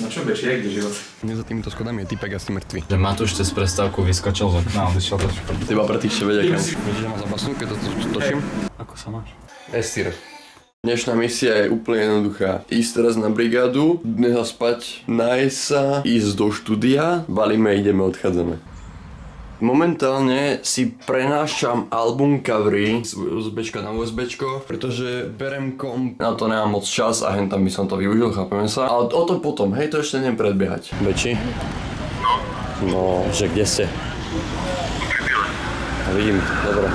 No čo beči, jak ide život? Mne za týmito schodami je typek asi mŕtvy. Že Matúš cez prestávku vyskočil z okna a odišiel do športu. Teba pre tých vedia kam. Vidíš, že ma zabasnú, keď to točím? Ako sa máš? Esír. Dnešná misia je úplne jednoduchá. Ísť teraz na brigádu, dnes spať, nájsť sa, ísť do štúdia, balíme, ideme, odchádzame. Momentálne si prenášam album covery z USBčka na USBčko, pretože berem komp, na to nemám moc čas a hen tam by som to využil, chápeme sa. Ale o tom potom, hej, to ešte neviem predbiehať. Beči? No, že kde ste? Vidím, dobre.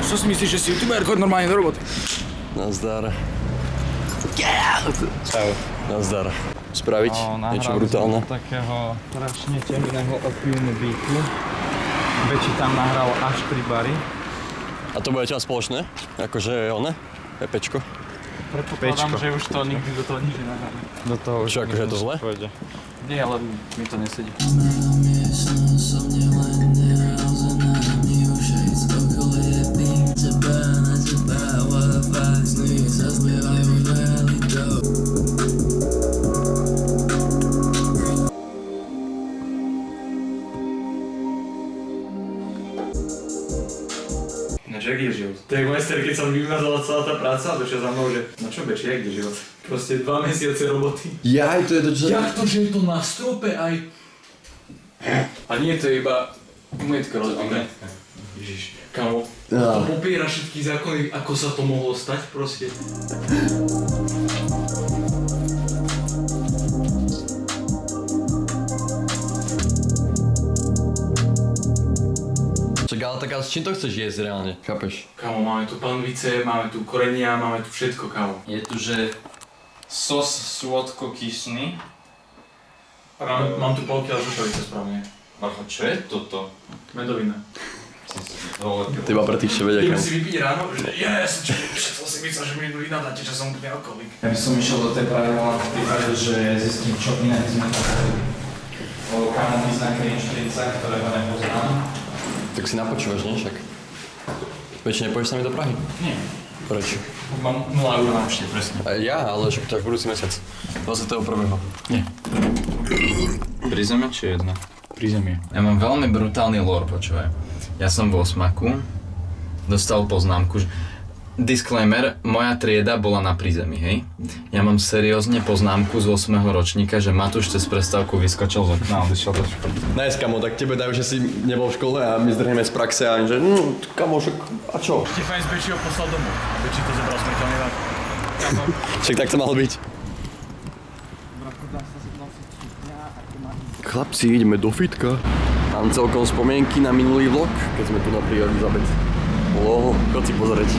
Čo si myslíš, že si youtuber? Choď normálne do roboty. Nazdar. Čau. Nazdar. Spraviť niečo brutálne. Takého strašne temného opium beatu. Beči tam nahral až pri bari. A to bude čas spoločné? Akože one? Pečko? Predpokladám, že už to nikdy do toho nič nenahráme. Do toho už Čo, akože je to zle? pôjde. Nie, ale mi to nesedí. Jak ide život? To je majster, keď sa mi vymazala celá tá práca a došiel za mnou, že no čo beči, jak ide život? Proste 2 mesiace roboty. Jaj, to je to čo... Jak to, že je to na strope aj... A nie, to je iba umetka rozbité. Ježiš, kamo, to popiera všetky zákony, ako sa to mohlo stať proste. Čak, ale tak s čím to chceš jesť reálne? Chápeš? Kamo, máme tu panvice, máme tu korenia, máme tu všetko, kamo. Je tu, že sos słodko-kyslý. Mám tu polky ale šušovice správne. Bacha, čo je toto? Medovina. Teba pre tých vedia Idem kam. si vypiť ráno, že som si myslel, že mi vynadáte, že som úplne alkoholik. Ja by som išiel do tej pravidla v prípade, že zistím, čo iné by sme povedali. Lebo kamo mi zná Green 40, ktorého nepoznám. Tak si napočúvaš, nie? Však. Veď nepôjdeš s nami do Prahy? Nie. Prečo? Mám 0 eur na účte, presne. A ja, ale však to až budúci mesiac. 21. Nie. Prízemie či jedna? Prízemie. Ja mám veľmi brutálny lore, počúvaj. Ja som v 8. dostal poznámku, že disclaimer, moja trieda bola na prízemí, hej? Ja mám seriózne poznámku z 8. ročníka, že Matúš cez prestávku vyskočil z okna a odišiel do športu. Nice, kamo, tak tebe dajú, že si nebol v škole a my zdrhneme z praxe a že kamo, však, a čo? Ešte fajn z Bečiho poslal domov. Beči to zobral smrteľný rád. Však tak to malo byť. Chlapci, ideme do fitka. Mám celkom spomienky na minulý vlog, keď sme tu na pri Elizabeth. Loho, chod si pozrieť.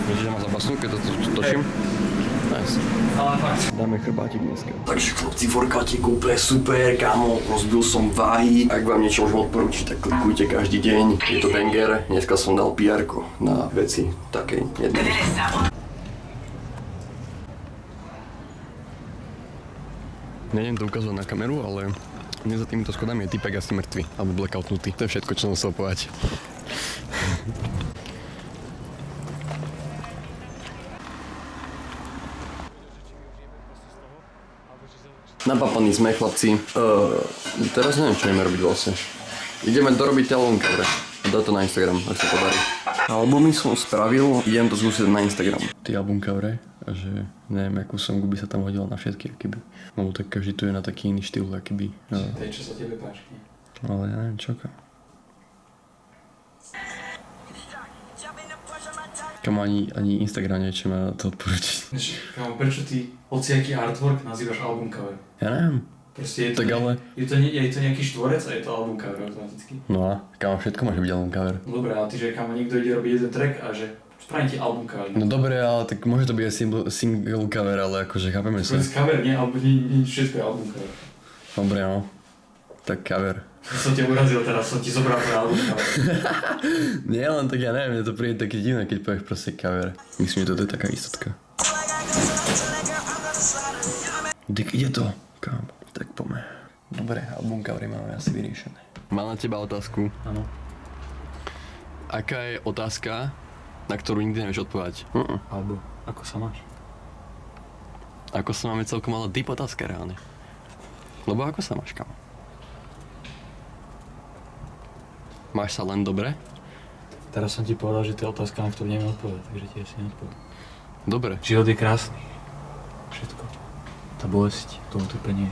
Vidíš, že ma zabasnú, keď to točím? Nice. Ale fakt. Dáme chrbátik dneska. Takže chlapci, workoutík úplne super, kámo, rozbil som váhy. Ak vám niečo môžem odporúčiť, tak klikujte každý deň. Je to banger. Dneska som dal PR-ko na veci takej jednej. Neviem to ukazovať na kameru, ale mne za týmito schodami je typek asi mŕtvy, alebo blackoutnutý. To je všetko, čo som chcel povedať. Napapaní sme, chlapci. Teraz neviem, čo ideme robiť vlastne. Ideme dorobiť album cover. Dá to na Instagram, ak sa podarí. Albumy som spravil, idem to skúsiť na Instagram. Ty album cover, a že neviem, akú songu by sa tam hodila na všetky, akýby. Lebo tak každý tu je na taký iný štýl, akýby. To je, čo sa tebe páči. Ale ja neviem, čo Kam ani Instagram niečo má to odporučiť. Kámo, prečo ty hociaký artwork nazývaš album cover? Ja neviem. Proste je to, Tak ale... je to nejaký štvorec a je to album cover automaticky. No a kámo, všetko môže byť album cover. Dobre, ale ty, že kámo, niekto ide robiť jeden track a že spravím ti album cover. No dobre, ale tak môže to byť aj single cover, ale akože chápeme sa. To je cover, nie? Nie, všetko je album cover. Dobre, no. Tak cover. Som ťa urazil teraz, som ti zobral pre album cover. Nie, len tak ja neviem, mne to príde také divné, keď povieš proste cover. Myslím, že toto je taká istotka. Tak ide to, kámo. Tak poďme. Dobre, album covery máme asi vyriešené. Mám na teba otázku. Áno. Aká je otázka, na ktorú nikdy nevieš odpovedať? Alebo, ako sa máš? Ako sa máme celkom ale deep otázka reálne. Lebo ako sa máš, kamo? Máš sa len dobre? Teraz som ti povedal, že to je otázka, na ktorú neviem odpovedať, takže ti asi neodpoviem. Dobre. Život je krásny. Všetko. Tá bolesť, to utrpenie.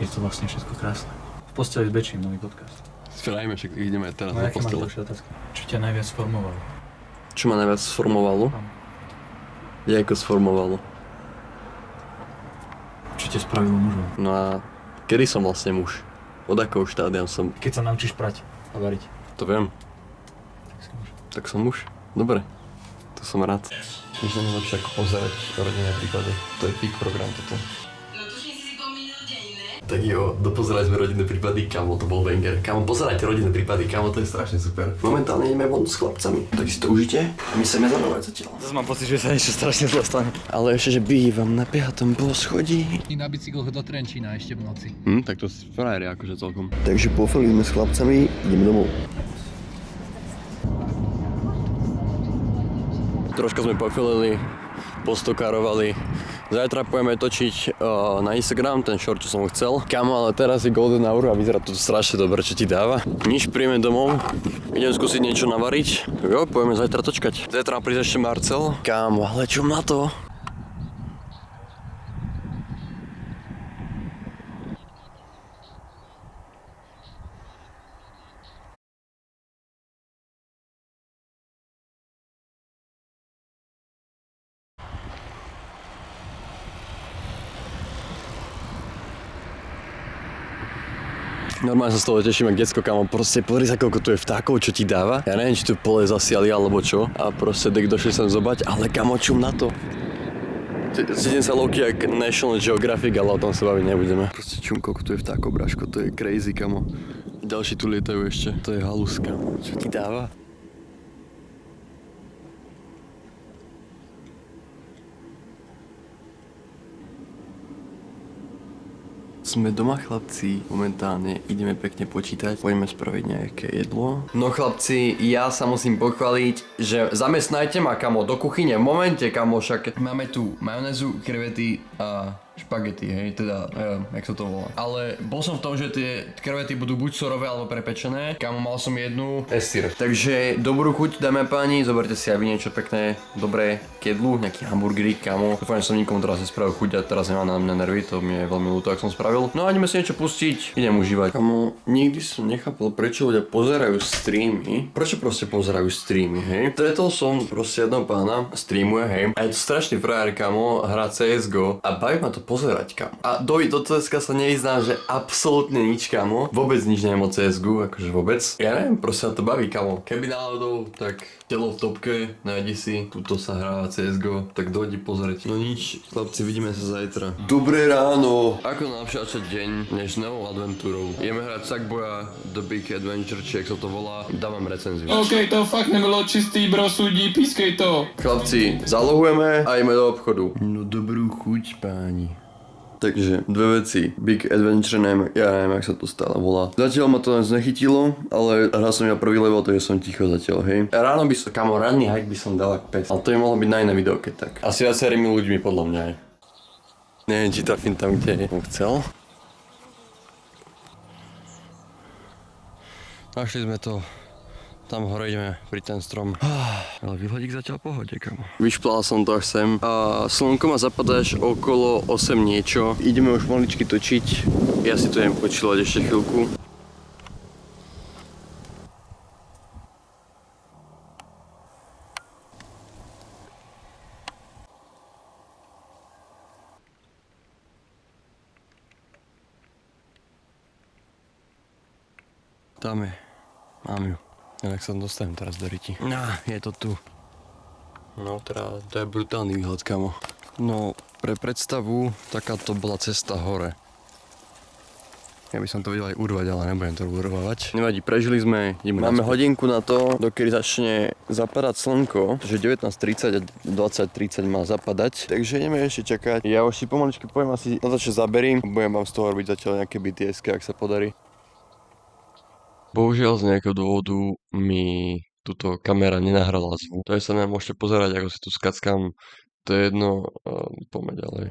Je to vlastne všetko krásne. V posteli s Bečím, nový podcast. Spravíme, však ideme teraz No do aké máš postele. ďalšia otázka? Čo ťa najviac sformovalo? Čo ma najviac sformovalo? Jajko sformovalo. Čo ťa spravilo mužom? No a kedy som vlastne muž? Od akého štádia som? Keď sa naučíš prať a variť. To viem. Tak si muž. Tak som muž. Dobre. To som rád. Nič nie je lepšie ako pozerať rodinné prípady. To je peak program toto. Tak jo, dopozerali sme rodinné prípady, kamo, to bol banger. Kamo, pozerajte rodinné prípady, kamo, to je strašne super. Momentálne ideme von s chlapcami, tak si to užite a my sa ideme zabávať zatiaľ. Zase mám pocit, že sa niečo strašne zle stane. Ale ešte, že bývam na 5. poschodí. Na bicykloch do Trenčína ešte v noci. Tak to si frajeri akože celkom. Takže pofeli sme s chlapcami, ideme domov. Troška sme pofilili, postokárovali. Zajtra pôjdeme točiť na Instagram ten short, čo som chcel. Kamo, ale teraz je golden hour a vyzerá to strašne dobre, čo ti dáva. Nič, príjeme domov, idem skúsiť niečo navariť. Jo, pôjdeme zajtra točkať. Zajtra príde ešte Marcel. Kamo, ale čo na to? Normálne sa z toho teším, ak decko, kamo, proste pozri sa, koľko tu je vtákov, čo ti dáva. Ja neviem, či tu pole zasiali alebo čo. A proste dek došli sem zobať, ale kamo, čum na to. Cítim sa low-key jak National Geographic, ale o tom sa baviť nebudeme. Proste čum, koľko tu je vtákov, bráško, to je crazy, kamo. Ďalší tu lietajú ešte, to je halus, kamo. Čo ti dáva? Sme doma, chlapci, momentálne ideme pekne počítať, poďme spraviť nejaké jedlo. No chlapci, ja sa musím pochváliť, že zamestnajte ma, kamo, do kuchyne, v momente, kamo, však máme tu majonézu, krevety a špagety, hej, teda, jak sa to volá. Ale bol som v tom, že tie krevety budú buď surové alebo prepečené, kamo, mal som jednu esír. Takže dobrú chuť, dáme a páni, zoberte si aj vy niečo pekné, dobré k jedlu, nejaký hamburgerík, kamo. Dúfam, že som nikomu teraz nespravil chuť a teraz nemá na mňa nervy, to mi je veľmi ľúto, ak som spravil. No a ideme si niečo pustiť, idem užívať. Kamo, nikdy som nechápal, prečo ľudia pozerajú streamy. Prečo proste pozerajú streamy, hej? Stretol som proste jedného pána, streamuje, hej. A je to strašný frajer, kamo, hrá CSGO a baví ma to pozerať, kamo. A do CSGO sa nevyzná, že absolútne nič, kamo. Vôbec nič neviem o CSGO, akože vôbec. Ja neviem, proste ma to baví, kamo. Keby náhodou, tak telo v topke, nájdi si, tuto sa hráva CSGO, tak dojdi pozrieť. No nič, chlapci, vidíme sa zajtra. Dobré ráno! Ako nám všačať deň, než novou adventúrou. Ideme hrať Sackboya The Big Adventure, či jak sa to volá, dávam recenziu. OK, to fakt nebylo čistý, bro, sudí, pískej to. Chlapci, zalohujeme a ideme do obchodu. No dobrú chuť, páni. Takže dve veci. Big Adventure, ja neviem, jak sa to stále volá. Zatiaľ ma to len znechytilo, ale hral som ja prvý level, takže som ticho zatiaľ, hej. Ráno by som, kamo, ranný hike by som dal ak 5. Ale to by mohlo byť na iné video, keď tak. Asi viacerými ľuďmi, podľa mňa, hej. Neviem, či trafím tam, kde som chcel. Našli sme to. Tam hore ideme pri ten strom. Ale výhľadík zatiaľ pohode, kamo. Vyšplal som to až sem. A slnko má zapadá až okolo 8 niečo. Ideme už maličky točiť. Ja si to idem počúvať ešte chvíľku. Tam je. Mám ju. Jak sa dostanem teraz do riti. Je to tu. No teda, to je brutálny výhľad, kamo. No, pre predstavu, takáto bola cesta hore. Ja by som to vedel aj urvať, ale nebudem to urvávať. Nevadí, prežili sme, máme hodinku na to, dokedy začne zapadať slnko, že 19:30 a 20:30 má zapadať, takže ideme ešte čakať. Ja už si pomaličky poviem asi na to, čo zaberím, budem vám z toho robiť zatiaľ nejaké BTS-ky, ak sa podarí. Bohužiaľ z nejakého dôvodu mi túto kamera nenahrala zvuk. Takže sa nám môžete pozerať, ako si tu skackám To je jedno, poďme ďalej.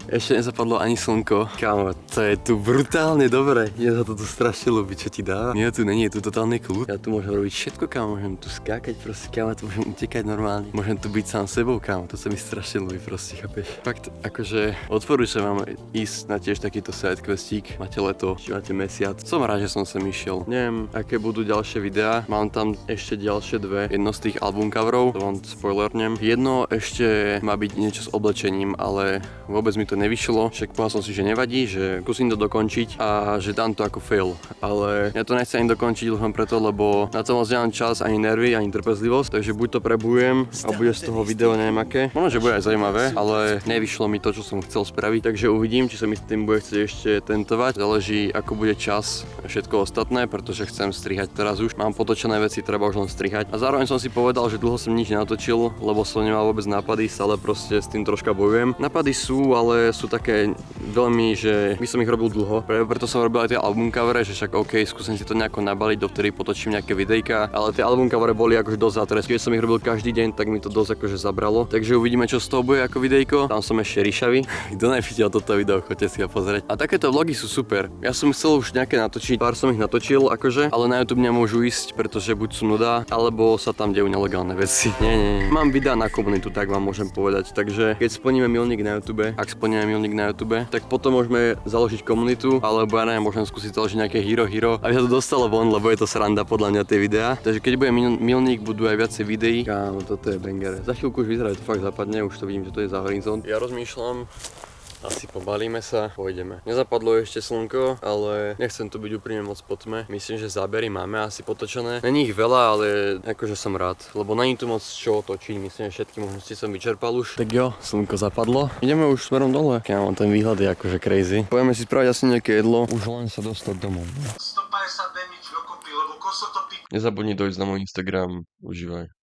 Ešte nezapadlo ani slnko. Kámo, to je tu brutálne dobre. Mne sa to tu strašne ľúbi, čo ti dá. Mne tu není, je tu totálny kľud. Ja tu môžem robiť všetko, kámo, môžem tu skákať, proste, kámo, tu môžem utekať normálne. Môžem tu byť sám sebou, kámo, to sa mi strašne ľúbi, proste, chápeš. Fakt, akože, odporúčam vám ísť na tiež takýto sidequestík. Máte leto, či máte mesiac. Som rád, že som sem išiel. Neviem, aké budú ďalšie videá. Mám tam ešte ďalšie dve. Jedno z tých album coverov, to vám spoilernem. Jedno ešte má byť niečo s oblečením, ale vôbec mi to nevyšlo, však povedal som si, že nevadí, že skúsim to dokončiť a že dám to ako fail. Ale ja to nechcem ani dokončiť len preto, lebo na to moc nemám čas, ani nervy, ani trpezlivosť, takže buď to prebujem a bude z toho video neviem aké. Možno, že bude aj zaujímavé, ale nevyšlo mi to, čo som chcel spraviť, takže uvidím, či sa mi s tým bude chcieť ešte tentovať. Záleží, ako bude čas a všetko ostatné, pretože chcem strihať teraz už. Mám potočené veci, treba už len strihať. A zároveň som si povedal, že dlho som nič nenatočil, lebo som nemal vôbec nápady, stále proste s tým troška bojujem. Nápady sú, ale sú také veľmi, že by som ich robil dlho. Preto som robil aj tie album covere, že však OK, skúsim si to nejako nabaliť, dovtedy potočím nejaké videjka, ale tie album covere boli akože dosť zátres. Keď som ich robil každý deň, tak mi to dosť akože zabralo. Takže uvidíme, čo z toho bude ako videjko. Tam som ešte ryšavý. Kto nevidel toto video, choďte si ho pozrieť. A takéto vlogy sú super. Ja som chcel už nejaké natočiť, pár som ich natočil akože, ale na YouTube nemôžu ísť, pretože buď sú nuda, alebo sa tam dejú nelegálne veci. Nie. Mám videa na komunitu, tak vám môžem povedať. Takže keď splníme milník na YouTube, ak splníme milník na YouTube, tak potom môžeme založiť komunitu, alebo ja neviem, môžem skúsiť založiť nejaké hero, aby sa to dostalo von, lebo je to sranda podľa mňa tie videá. Takže keď bude milník, budú aj viacej videí. Kámo, toto je banger. Za chvíľku už vyzerá, že to fakt zapadne, už to vidím, že to je za horizont. Ja rozmýšľam, asi pobalíme sa, pôjdeme. Nezapadlo ešte slnko, ale nechcem tu byť úprimne moc po tme. Myslím, že zábery máme asi potočené. Není ich veľa, ale akože som rád, lebo není tu moc čo točiť. Myslím, že všetky možnosti som vyčerpal už. Tak jo, slnko zapadlo. Ideme už smerom dole. Kámo, ten výhľad je akože crazy. Pojeme si spraviť asi nejaké jedlo. Už len sa dostať domov. 150 demič dokopy, lebo koso to pí. Nezabudni dojsť na môj Instagram, užívaj.